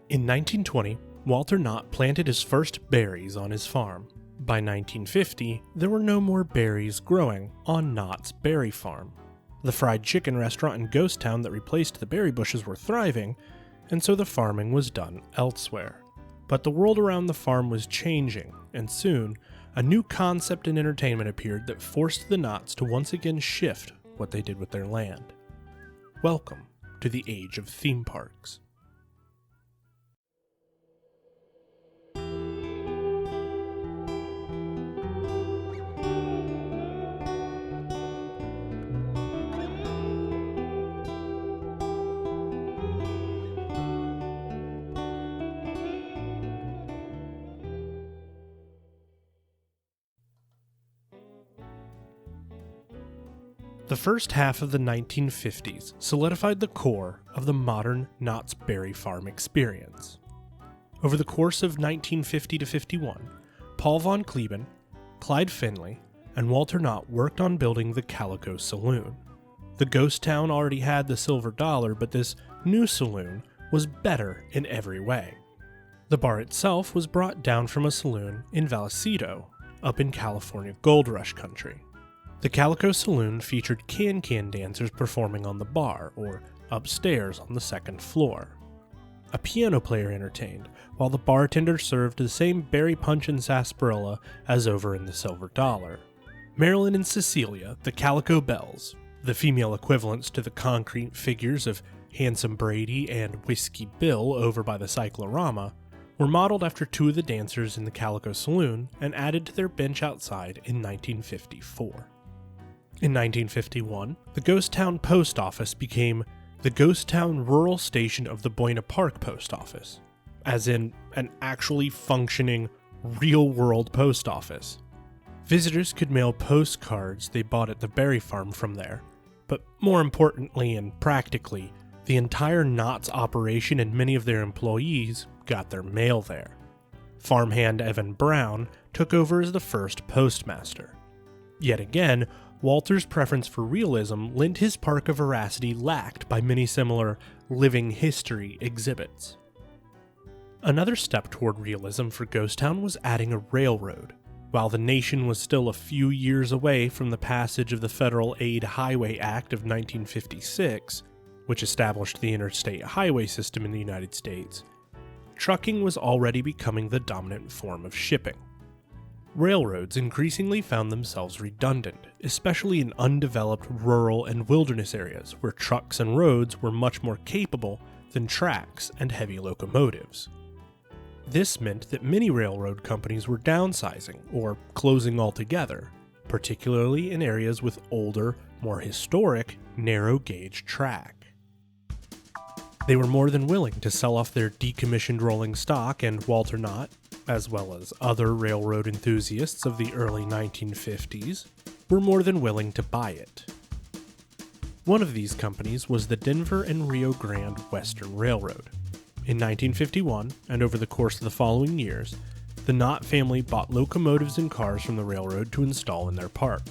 In 1920, Walter Knott planted his first berries on his farm. By 1950, there were no more berries growing on Knott's berry farm. The fried chicken restaurant in Ghost Town that replaced the berry bushes were thriving, and so the farming was done elsewhere. But the world around the farm was changing, and soon, a new concept in entertainment appeared that forced the Knotts to once again shift what they did with their land. Welcome to the age of theme parks. The first half of the 1950s solidified the core of the modern Knott's Berry Farm experience. Over the course of 1950 to 51, Paul von Kleben, Clyde Finley, and Walter Knott worked on building the Calico Saloon. The ghost town already had the silver dollar, but this new saloon was better in every way. The bar itself was brought down from a saloon in Vallecito, up in California Gold Rush country. The Calico Saloon featured can-can dancers performing on the bar, or upstairs on the second floor. A piano player entertained, while the bartender served the same berry punch and sarsaparilla as over in the Silver Dollar. Marilyn and Cecilia, the Calico Belles, the female equivalents to the concrete figures of Handsome Brady and Whiskey Bill over by the Cyclorama, were modeled after two of the dancers in the Calico Saloon and added to their bench outside in 1954. In 1951, the Ghost Town Post Office became the Ghost Town Rural Station of the Buena Park Post Office, as in an actually functioning, real-world post office. Visitors could mail postcards they bought at the berry farm from there, but more importantly and practically, the entire Knott's operation and many of their employees got their mail there. Farmhand Evan Brown took over as the first postmaster. Yet again, Walter's preference for realism lent his park a veracity lacked by many similar living history exhibits. Another step toward realism for Ghost Town was adding a railroad. While the nation was still a few years away from the passage of the Federal Aid Highway Act of 1956, which established the interstate highway system in the United States, trucking was already becoming the dominant form of shipping. Railroads increasingly found themselves redundant, especially in undeveloped rural and wilderness areas where trucks and roads were much more capable than tracks and heavy locomotives. This meant that many railroad companies were downsizing or closing altogether, particularly in areas with older, more historic, narrow-gauge track. They were more than willing to sell off their decommissioned rolling stock, and Walter Knott, as well as other railroad enthusiasts of the early 1950s, were more than willing to buy it. One of these companies was the Denver and Rio Grande Western Railroad. In 1951, and over the course of the following years, the Knott family bought locomotives and cars from the railroad to install in their park.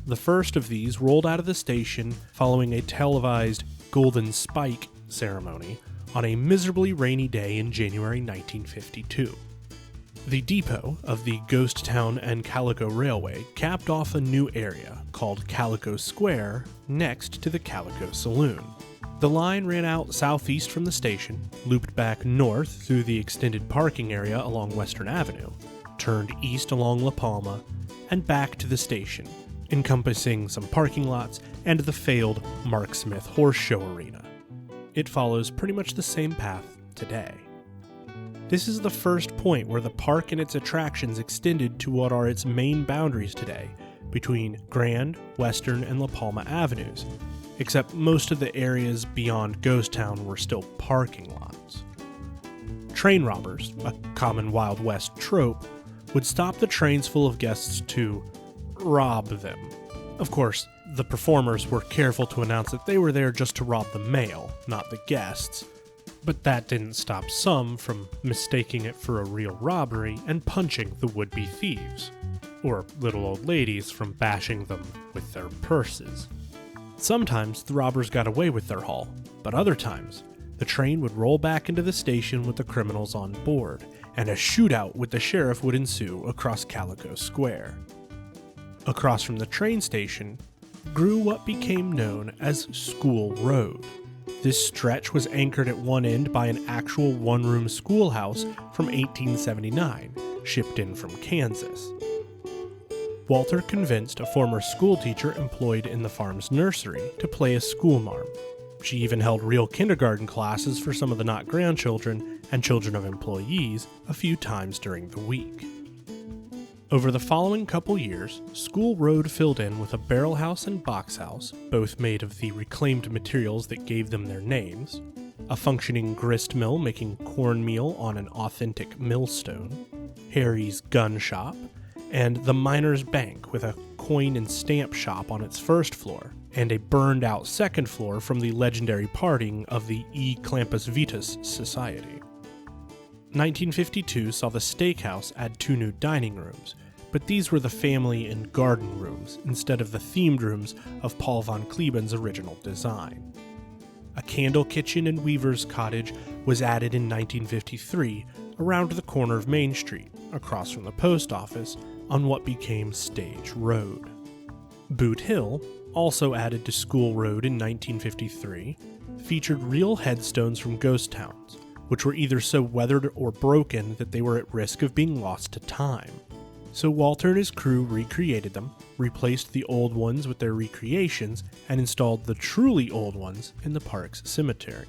The first of these rolled out of the station following a televised Golden Spike ceremony on a miserably rainy day in January 1952. The depot of the Ghost Town and Calico Railway capped off a new area called Calico Square next to the Calico Saloon. The line ran out southeast from the station, looped back north through the extended parking area along Western Avenue, turned east along La Palma, and back to the station, encompassing some parking lots and the failed Mark Smith Horse Show Arena. It follows pretty much the same path today. This is the first point where the park and its attractions extended to what are its main boundaries today, between Grand, Western, and La Palma Avenues, except most of the areas beyond Ghost Town were still parking lots. Train robbers, a common Wild West trope, would stop the trains full of guests to rob them. Of course, the performers were careful to announce that they were there just to rob the mail, not the guests, but that didn't stop some from mistaking it for a real robbery and punching the would-be thieves, or little old ladies from bashing them with their purses. Sometimes the robbers got away with their haul, but other times The train would roll back into the station with the criminals on board, and a shootout with the sheriff would ensue across Calico Square. Across from the train station grew what became known as School Road. This stretch was anchored at one end by an actual one-room schoolhouse from 1879, shipped in from Kansas. Walter convinced a former schoolteacher employed in the farm's nursery to play a schoolmarm. She even held real kindergarten classes for some of the Knott grandchildren and children of employees a few times during the week. Over the following couple years, School Road filled in with a barrel house and box house, both made of the reclaimed materials that gave them their names, a functioning grist mill making cornmeal on an authentic millstone, Harry's gun shop, and the Miner's Bank with a coin and stamp shop on its first floor, and a burned-out second floor from the legendary parting of the E. Clampus Vitus Society. 1952 saw the steakhouse add 2 new dining rooms, but these were the family and garden rooms instead of the themed rooms of Paul von Kleben's original design. A candle kitchen and weaver's cottage was added in 1953 around the corner of Main Street, across from the post office, on what became Stage Road. Boot Hill, also added to School Road in 1953, featured real headstones from ghost towns, which were either so weathered or broken that they were at risk of being lost to time. So Walter and his crew recreated them, replaced the old ones with their recreations, and installed the truly old ones in the park's cemetery.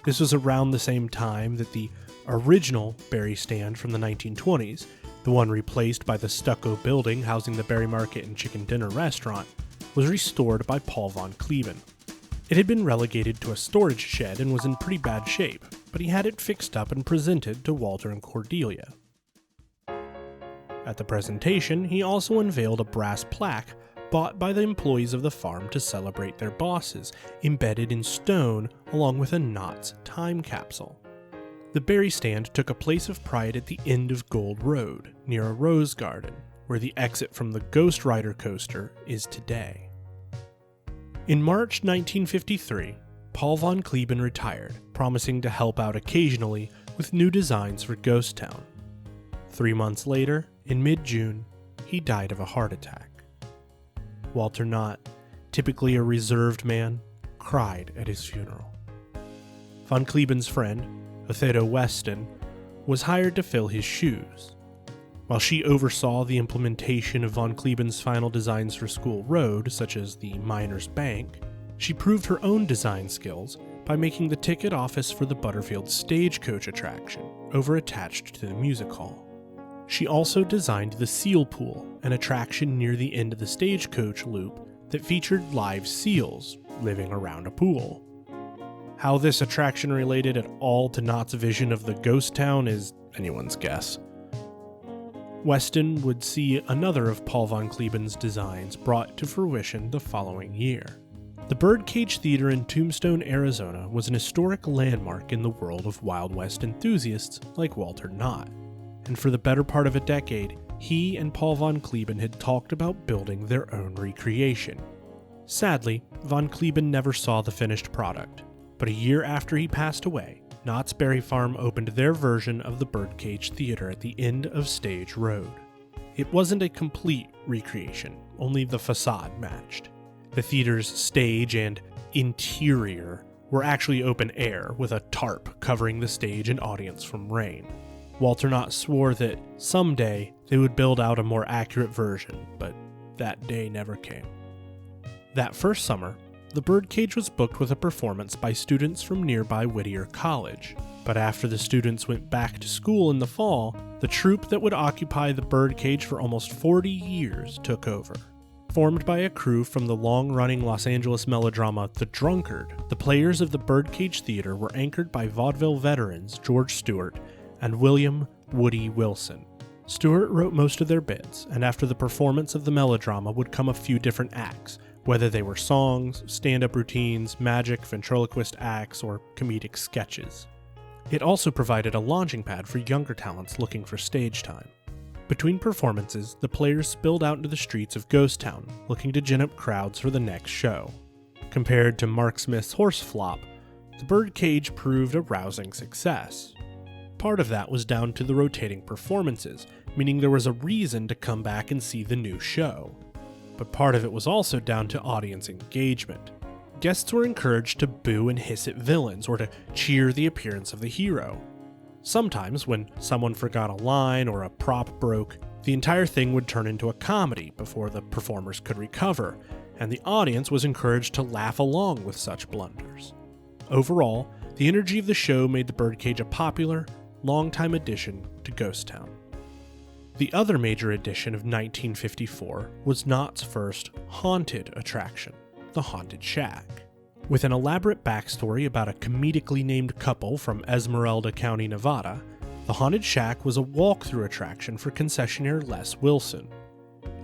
This was around the same time that the original Berry stand from the 1920s, the one replaced by the stucco building housing the Berry Market and Chicken Dinner restaurant, was restored by Paul von Kleben. It had been relegated to a storage shed and was in pretty bad shape, but he had it fixed up and presented to Walter and Cordelia. At the presentation, he also unveiled a brass plaque bought by the employees of the farm to celebrate their bosses, embedded in stone along with a Knott's time capsule. The Berry stand took a place of pride at the end of Gold Road, near a rose garden, where the exit from the Ghost Rider coaster is today. In March 1953, Paul von Kleben retired, promising to help out occasionally with new designs for Ghost Town. 3 months later, in mid-June, he died of a heart attack. Walter Knott, typically a reserved man, cried at his funeral. Von Kleben's friend, Othello Weston, was hired to fill his shoes. While she oversaw the implementation of von Kleben's final designs for School Road, such as the Miner's Bank, she proved her own design skills by making the ticket office for the Butterfield Stagecoach attraction, over-attached to the music hall. She also designed the Seal Pool, an attraction near the end of the Stagecoach loop that featured live seals living around a pool. How this attraction related at all to Knott's vision of the ghost town is anyone's guess. Weston would see another of Paul von Kleben's designs brought to fruition the following year. The Birdcage Theater in Tombstone, Arizona was an historic landmark in the world of Wild West enthusiasts like Walter Knott, and for the better part of a decade, he and Paul von Kleben had talked about building their own recreation. Sadly, von Kleben never saw the finished product, but a year after he passed away, Knott's Berry Farm opened their version of the Birdcage Theater at the end of Stage Road. It wasn't a complete recreation, only the facade matched. The theater's stage and interior were actually open air, with a tarp covering the stage and audience from rain. Walter Knott swore that someday they would build out a more accurate version, but that day never came. That first summer, the Birdcage was booked with a performance by students from nearby Whittier College, but after the students went back to school in the fall, the troupe that would occupy the Birdcage for almost 40 years took over. Formed by a crew from the long-running Los Angeles melodrama The Drunkard, the players of the Birdcage Theater were anchored by vaudeville veterans George Stewart and William Woody Wilson. Stewart wrote most of their bits, and after the performance of the melodrama would come a few different acts, whether they were songs, stand-up routines, magic, ventriloquist acts, or comedic sketches. It also provided a launching pad for younger talents looking for stage time. Between performances, the players spilled out into the streets of Ghost Town, looking to gin up crowds for the next show. Compared to Mark Smith's Horse Flop, the birdcage proved a rousing success. Part of that was down to the rotating performances, meaning there was a reason to come back and see the new show. But part of it was also down to audience engagement. Guests were encouraged to boo and hiss at villains or to cheer the appearance of the hero. Sometimes, when someone forgot a line or a prop broke, the entire thing would turn into a comedy before the performers could recover, and the audience was encouraged to laugh along with such blunders. Overall, the energy of the show made the birdcage a popular, long-time addition to Ghost Town. The other major addition of 1954 was Knott's first haunted attraction, the Haunted Shack. With an elaborate backstory about a comedically named couple from Esmeralda County, Nevada, the Haunted Shack was a walkthrough attraction for concessionaire Les Wilson.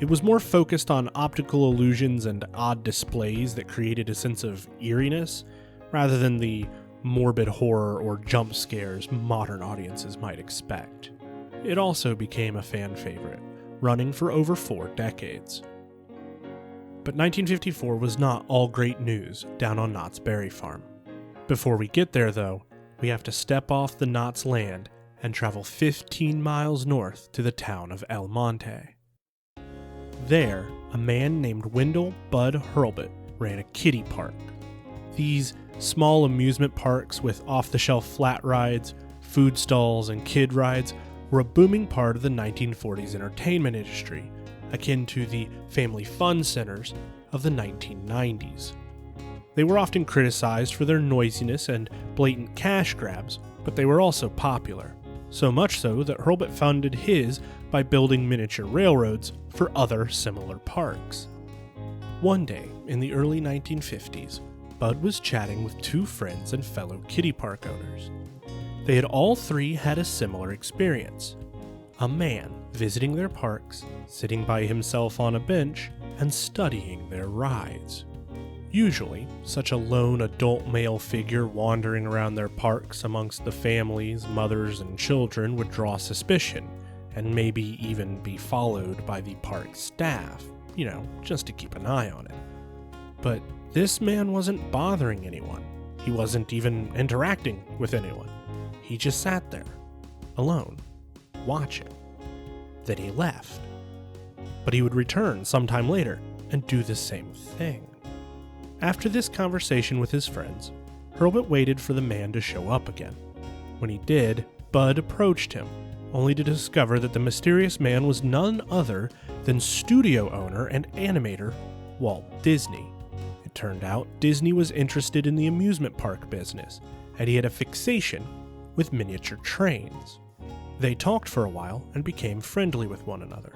It was more focused on optical illusions and odd displays that created a sense of eeriness, rather than the morbid horror or jump scares modern audiences might expect. It also became a fan favorite, running for over 4 decades. But 1954 was not all great news down on Knott's Berry Farm. Before we get there, though, we have to step off the Knott's land and travel 15 miles north to the town of El Monte. There, a man named Wendell Bud Hurlbut ran a kiddie park. These small amusement parks with off-the-shelf flat rides, food stalls, and kid rides were a booming part of the 1940s entertainment industry, akin to the family fun centers of the 1990s. They were often criticized for their noisiness and blatant cash grabs, but they were also popular, so much so that Hurlbut funded his by building miniature railroads for other similar parks. One day, in the early 1950s, Bud was chatting with 2 friends and fellow kiddie park owners. They had all 3 had a similar experience. A man visiting their parks, sitting by himself on a bench, and studying their rides. Usually, such a lone adult male figure wandering around their parks amongst the families, mothers, and children would draw suspicion, and maybe even be followed by the park staff, just to keep an eye on him. But this man wasn't bothering anyone. He wasn't even interacting with anyone. He just sat there, alone, watching. Then he left. But he would return sometime later and do the same thing. After this conversation with his friends, Hurlbut waited for the man to show up again. When he did, Bud approached him, only to discover that the mysterious man was none other than studio owner and animator Walt Disney. It turned out Disney was interested in the amusement park business, and he had a fixation with miniature trains. They talked for a while and became friendly with one another.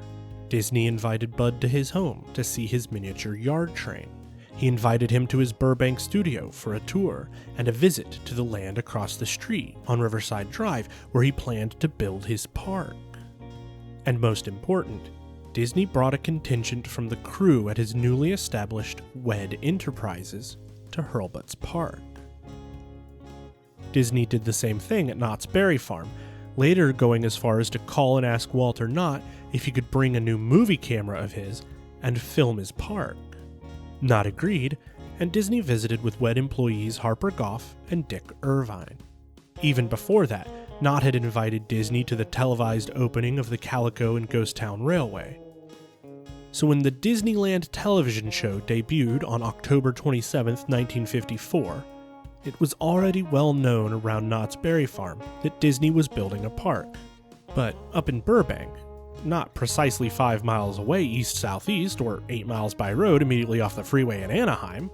Disney invited Bud to his home to see his miniature yard train. He invited him to his Burbank studio for a tour and a visit to the land across the street on Riverside Drive, where he planned to build his park. And most important, Disney brought a contingent from the crew at his newly established WED Enterprises to Hurlbut's park. Disney did the same thing at Knott's Berry Farm, later going as far as to call and ask Walter Knott if he could bring a new movie camera of his and film his park. Knott agreed, and Disney visited with WED employees Harper Goff and Dick Irvine. Even before that, Knott had invited Disney to the televised opening of the Calico and Ghost Town Railway. So when the Disneyland television show debuted on October 27, 1954, it was already well known around Knott's Berry Farm that Disney was building a park. But up in Burbank, not precisely 5 miles away east-southeast or 8 miles by road immediately off the freeway in Anaheim,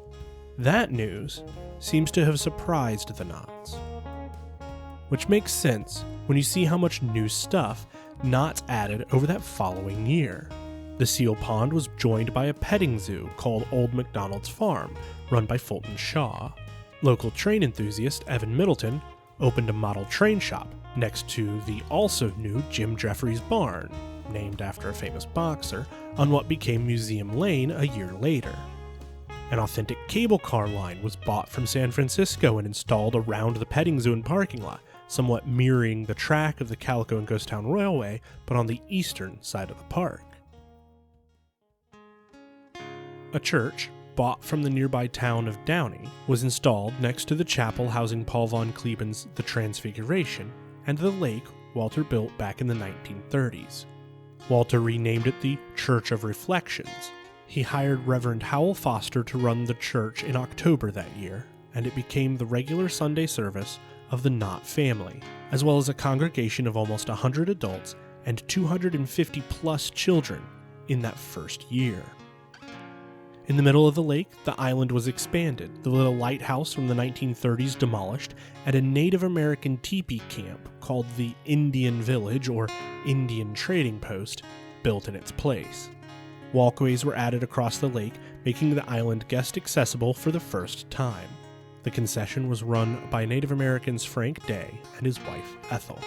that news seems to have surprised the Knotts. Which makes sense when you see how much new stuff Knotts added over that following year. The Seal Pond was joined by a petting zoo called Old MacDonald's Farm, run by Fulton Shaw. Local train enthusiast Evan Middleton opened a model train shop next to the also new Jim Jeffries Barn, named after a famous boxer, on what became Museum Lane a year later. An authentic cable car line was bought from San Francisco and installed around the petting zoo and parking lot, somewhat mirroring the track of the Calico and Ghost Town Railway, but on the eastern side of the park. A church, bought from the nearby town of Downey, was installed next to the chapel housing Paul von Kleben's The Transfiguration, and the lake Walter built back in the 1930s. Walter renamed it the Church of Reflections. He hired Reverend Howell Foster to run the church in October that year, and it became the regular Sunday service of the Knott family, as well as a congregation of almost 100 adults and 250 plus children in that first year. In the middle of the lake, the island was expanded, the little lighthouse from the 1930s demolished, and a Native American teepee camp called the Indian Village or Indian Trading Post built in its place. Walkways were added across the lake, making the island guest accessible for the first time. The concession was run by Native Americans Frank Day and his wife Ethel.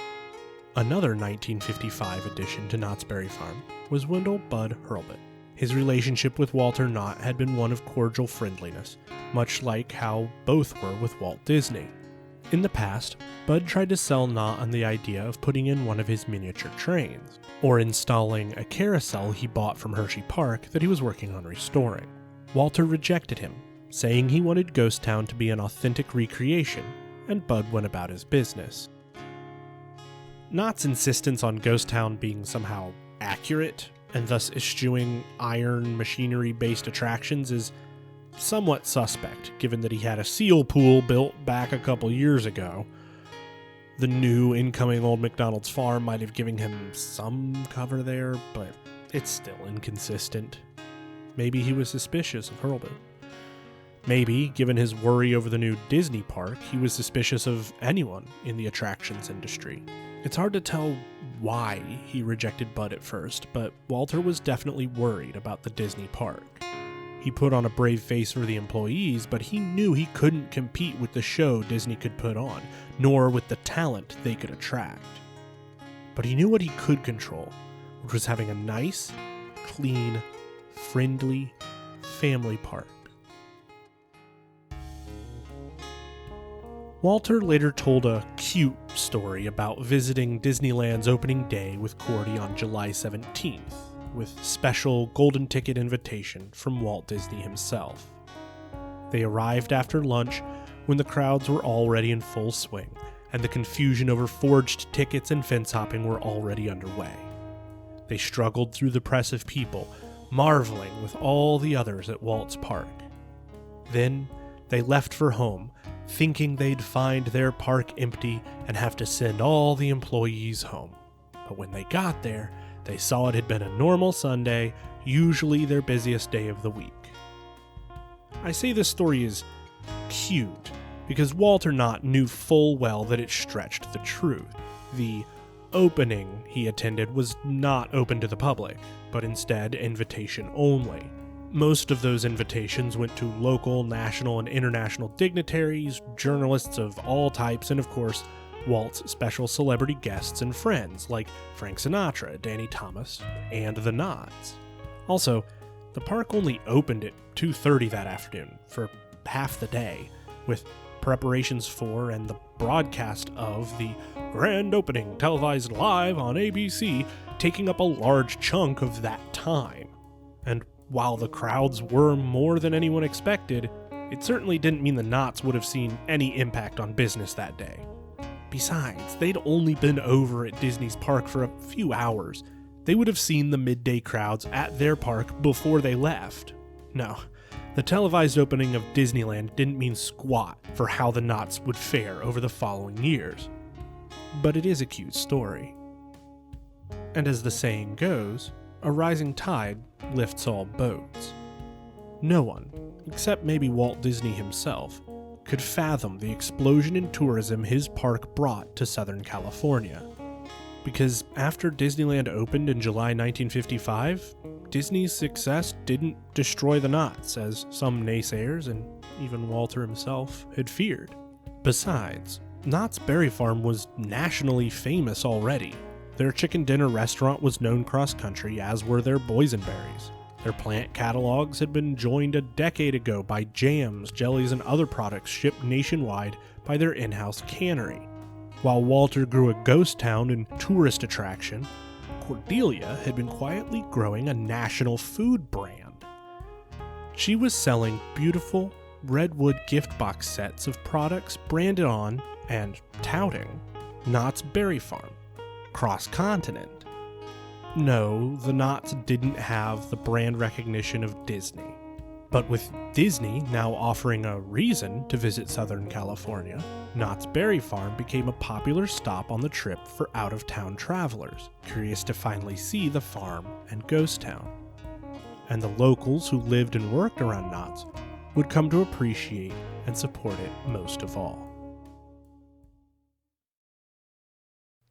Another 1955 addition to Knott's Berry Farm was Wendell Bud Hurlbut. His relationship with Walter Knott had been one of cordial friendliness, much like how both were with Walt Disney. In the past, Bud tried to sell Knott on the idea of putting in one of his miniature trains, or installing a carousel he bought from Hershey Park that he was working on restoring. Walter rejected him, saying he wanted Ghost Town to be an authentic recreation, and Bud went about his business. Knott's insistence on Ghost Town being somehow accurate, and thus eschewing iron machinery-based attractions, is somewhat suspect, given that he had a seal pool built back a couple years ago. The new incoming Old MacDonald's farm might have given him some cover there, but it's still inconsistent. Maybe he was suspicious of Hurlbut. Maybe, given his worry over the new Disney park, he was suspicious of anyone in the attractions industry. It's hard to tell why he rejected Bud at first, but Walter was definitely worried about the Disney park. He put on a brave face for the employees, but he knew he couldn't compete with the show Disney could put on, nor with the talent they could attract. But he knew what he could control, which was having a nice, clean, friendly family park. Walter later told a cute story about visiting Disneyland's opening day with Cordy on July 17th, with special golden ticket invitation from Walt Disney himself. They arrived after lunch when the crowds were already in full swing, and the confusion over forged tickets and fence hopping were already underway. They struggled through the press of people, marveling with all the others at Walt's park. Then they left for home, thinking they'd find their park empty and have to send all the employees home. But when they got there, they saw it had been a normal Sunday, usually their busiest day of the week. I say this story is cute because Walter Knott knew full well that it stretched the truth. The opening he attended was not open to the public, but instead invitation only. Most of those invitations went to local, national, and international dignitaries, journalists of all types, and of course, Walt's special celebrity guests and friends like Frank Sinatra, Danny Thomas, and the Knotts. Also, the park only opened at 2:30 that afternoon for half the day, with preparations for and the broadcast of the grand opening televised live on ABC taking up a large chunk of that time. And while the crowds were more than anyone expected, it certainly didn't mean the Knotts would have seen any impact on business that day. Besides, they'd only been over at Disney's park for a few hours. They would have seen the midday crowds at their park before they left. No, the televised opening of Disneyland didn't mean squat for how the Knotts would fare over the following years. But it is a cute story. And as the saying goes, a rising tide lifts all boats. No one, except maybe Walt Disney himself, could fathom the explosion in tourism his park brought to Southern California. Because after Disneyland opened in July 1955, Disney's success didn't destroy the Knotts, as some naysayers, and even Walter himself, had feared. Besides, Knott's Berry Farm was nationally famous already. Their chicken dinner restaurant was known cross-country, as were their boysenberries. Their plant catalogs had been joined a decade ago by jams, jellies, and other products shipped nationwide by their in-house cannery. While Walter grew a ghost town and tourist attraction, Cordelia had been quietly growing a national food brand. She was selling beautiful redwood gift box sets of products branded on and touting Knott's Berry Farm, cross-continent. No, the Knotts didn't have the brand recognition of Disney. But with Disney now offering a reason to visit Southern California, Knott's Berry Farm became a popular stop on the trip for out-of-town travelers, curious to finally see the farm and ghost town. And the locals who lived and worked around Knott's would come to appreciate and support it most of all.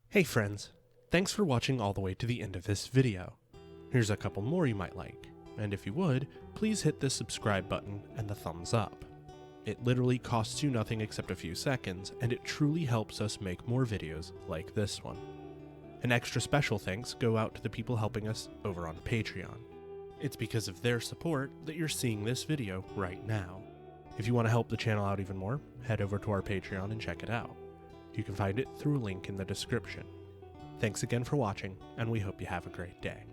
Hey friends, thanks for watching all the way to the end of this video. Here's a couple more you might like, and if you would, please hit the subscribe button and the thumbs up. It literally costs you nothing except a few seconds, and it truly helps us make more videos like this one. An extra special thanks go out to the people helping us over on Patreon. It's because of their support that you're seeing this video right now. If you want to help the channel out even more, head over to our Patreon and check it out. You can find it through a link in the description. Thanks again for watching, and we hope you have a great day.